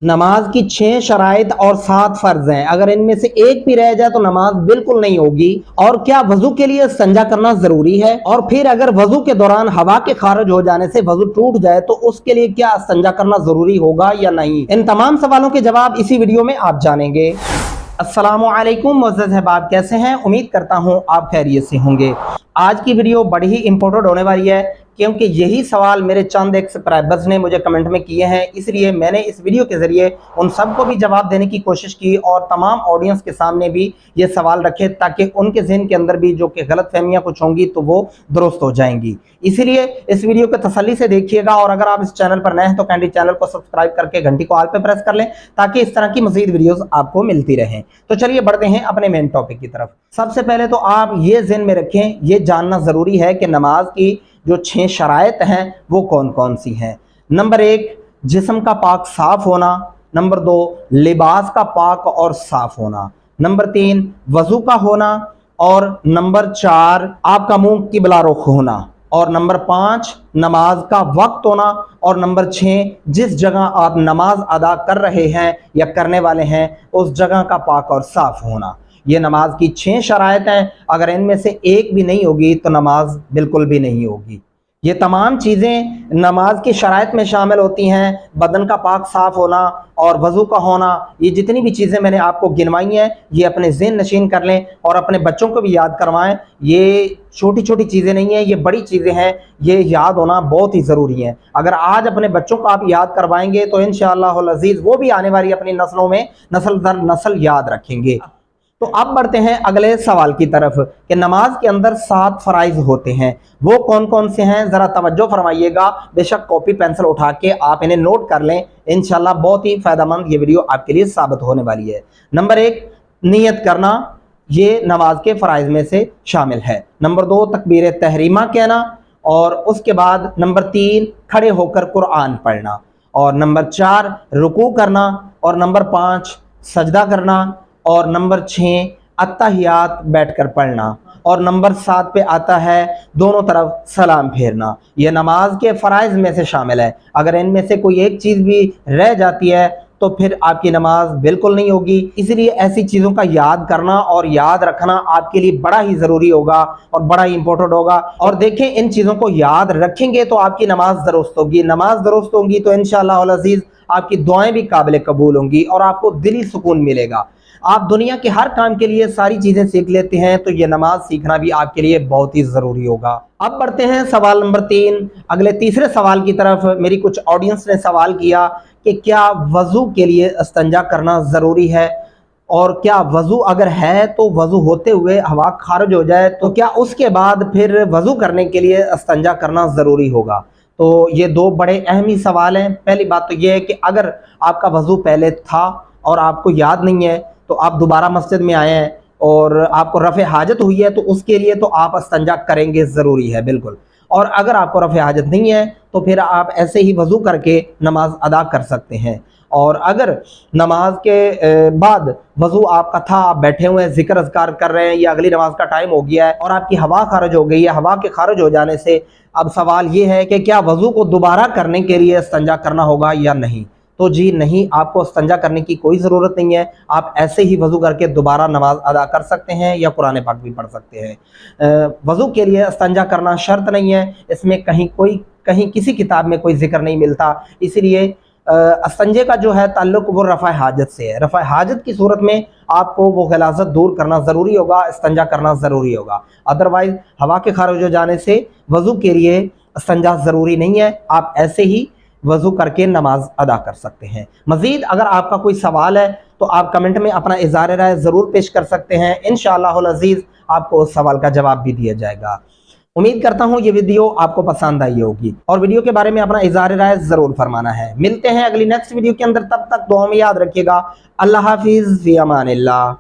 नमाज की 6 शराइत और 7 फर्ज हैं। अगर इनमें से एक भी रह जाए तो नमाज बिल्कुल नहीं होगी। और क्या वजू के लिए इस्तिंजा करना जरूरी है? और फिर अगर वजू के दौरान हवा के खारिज हो जाने से वजू टूट जाए तो उसके लिए क्या इस्तिंजा करना जरूरी होगा या नहीं? इन तमाम सवालों के जवाब इसी वीडियो में आप जानेंगे। अस्सलामुअलैकुम मुअज़्ज़ज़ अहबाब, कैसे हैं? उम्मीद करता हूँ आप खैरियत से होंगे। आज की वीडियो बड़ी ही इंपॉर्टेंट होने वाली है क्योंकि यही सवाल मेरे चंद एक सब्सक्राइबर्स ने मुझे कमेंट में किए हैं, इसलिए मैंने इस वीडियो के ज़रिए उन सबको भी जवाब देने की कोशिश की और तमाम ऑडियंस के सामने भी ये सवाल रखे ताकि उनके ज़हन के अंदर भी जो कि गलतफहमियां कुछ होंगी तो वो दुरुस्त हो जाएंगी। इसीलिए इस वीडियो को तसल्ली से देखिएगा और अगर आप इस चैनल पर नए हैं तो कैंडी चैनल को सब्सक्राइब करके घंटी को ऑल पे प्रेस कर लें ताकि इस तरह की मज़ीद वीडियोज़ आपको मिलती रहें। तो चलिए बढ़ते हैं अपने मेन टॉपिक की तरफ। सबसे पहले तो आप ये ज़हन में रखें, ये जानना ज़रूरी है कि नमाज की जो 6 शराइत हैं वो कौन कौन सी हैं। नंबर 1, जिस्म का पाक साफ होना। नंबर 2, लिबास का पाक और साफ होना। नंबर 3, वजू का होना। और नंबर 4, आपका मुंह किबला रुख होना। और नंबर 5, नमाज का वक्त होना। और नंबर 6, जिस जगह आप नमाज अदा कर रहे हैं या करने वाले हैं उस जगह का पाक और साफ होना। ये नमाज की 6 शराइत हैं। अगर इनमें से एक भी नहीं होगी तो नमाज बिल्कुल भी नहीं होगी। ये तमाम चीज़ें नमाज की शराइत में शामिल होती हैं। बदन का पाक साफ होना और वज़ू का होना, ये जितनी भी चीज़ें मैंने आपको गिनवाई हैं ये अपने ज़हन नशीन कर लें और अपने बच्चों को भी याद करवाएं। ये छोटी छोटी चीज़ें नहीं हैं, ये बड़ी चीज़ें हैं, ये याद होना बहुत ही ज़रूरी है। अगर आज अपने बच्चों को आप याद करवाएंगे तो इंशाअल्लाहुल अज़ीज़ वो भी आने वाली अपनी नस्लों में नस्ल दर नस्ल याद रखेंगे। तो अब बढ़ते हैं अगले सवाल की तरफ कि नमाज के अंदर 7 फ़राइज़ होते हैं, वो कौन कौन से हैं? ज़रा तवज्जो फरमाइएगा। बेशक कॉपी पेंसिल उठा के आप इन्हें नोट कर लें, इंशाल्लाह बहुत ही फ़ायदेमंद ये वीडियो आपके लिए साबित होने वाली है। नंबर 1, नियत करना, ये नमाज के फ़राइज़ में से शामिल है। नंबर 2, तकबीर तहरीमा कहना। और उसके बाद नंबर 3, खड़े होकर कुरान पढ़ना। और नंबर 4, रुकू करना। और नंबर 5, सजदा करना। और नंबर 6, अत्तहियात बैठकर पढ़ना। और नंबर 7 पे आता है दोनों तरफ सलाम फेरना। यह नमाज के फ़राइज़ में से शामिल है। अगर इनमें से कोई एक चीज़ भी रह जाती है तो फिर आपकी नमाज बिल्कुल नहीं होगी। इसलिए ऐसी चीज़ों का याद करना और याद रखना आपके लिए बड़ा ही ज़रूरी होगा और बड़ा ही इंपॉर्टेंट होगा। और देखें, इन चीज़ों को याद रखेंगे तो आपकी नमाज दुरुस्त होगी। नमाज दुरुस्त होगी तो इंशाअल्लाह अज़ीज़ आपकी दुआएं भी काबिल कबूल होंगी और आपको दिली सुकून मिलेगा। आप दुनिया के हर काम के लिए सारी चीज़ें सीख लेते हैं तो ये नमाज सीखना भी आपके लिए बहुत ही ज़रूरी होगा। अब बढ़ते हैं सवाल नंबर 3, अगले तीसरे सवाल की तरफ। मेरी कुछ ऑडियंस ने सवाल किया कि क्या वज़ू के लिए इस्तिंजा करना ज़रूरी है, और क्या वज़ू अगर है तो वज़ू होते हुए हवा खारिज हो जाए तो क्या उसके बाद फिर वज़ू करने के लिए इस्तिंजा करना ज़रूरी होगा? तो ये 2 बड़े अहम ही सवाल हैं। पहली बात तो ये है कि अगर आपका वज़ू पहले था और आपको याद नहीं है तो आप दोबारा मस्जिद में आए हैं और आपको रफ़े हाजत हुई है तो उसके लिए तो आप इस्तिंजा करेंगे, ज़रूरी है बिल्कुल। और अगर आपको रफ़े हाजत नहीं है तो फिर आप ऐसे ही वज़ू करके नमाज अदा कर सकते हैं। और अगर नमाज के बाद वज़ू आपका था, आप बैठे हुए हैं, ज़िक्र अज़कार कर रहे हैं या अगली नमाज का टाइम हो गया है और आपकी हवा खारिज हो गई है, हवा के खारिज हो जाने से अब सवाल ये है कि क्या वज़ू को दोबारा करने के लिए इस्तिंजा करना होगा या नहीं? तो जी नहीं, आपको इस्तिंजा करने की कोई ज़रूरत नहीं है। आप ऐसे ही वज़ू करके दोबारा नमाज अदा कर सकते हैं या कुरान पाक भी पढ़ सकते हैं। वज़ू के लिए इस्तिंजा करना शर्त नहीं है, इसमें कहीं किसी किताब में कोई जिक्र नहीं मिलता। इसलिए इस्तिंजे का जो है ताल्लुक वो रफ़ा हाजत से है। रफ़ा हाजत की सूरत में आपको वो गलाज़त दूर करना ज़रूरी होगा, इस्तिंजा करना ज़रूरी होगा। अदरवाइज़ हवा के खारिज हो जाने से वज़ू के लिए इस्तिंजा ज़रूरी नहीं है, आप ऐसे ही वज़ू करके नमाज अदा कर सकते हैं। मज़ीद अगर आपका कोई सवाल है तो आप कमेंट में अपना इज़हार राय ज़रूर पेश कर सकते हैं। इंशाअल्लाहुल अज़ीज़ आपको उस सवाल का जवाब भी दिया जाएगा। उम्मीद करता हूँ ये वीडियो आपको पसंद आई होगी और वीडियो के बारे में अपना इज़हार राय ज़रूर फरमाना है। मिलते हैं अगली नेक्स्ट वीडियो के अंदर, तब तक दुआ में याद रखिएगा। अल्लाह हाफिज़, फ़ी अमानिल्लाह।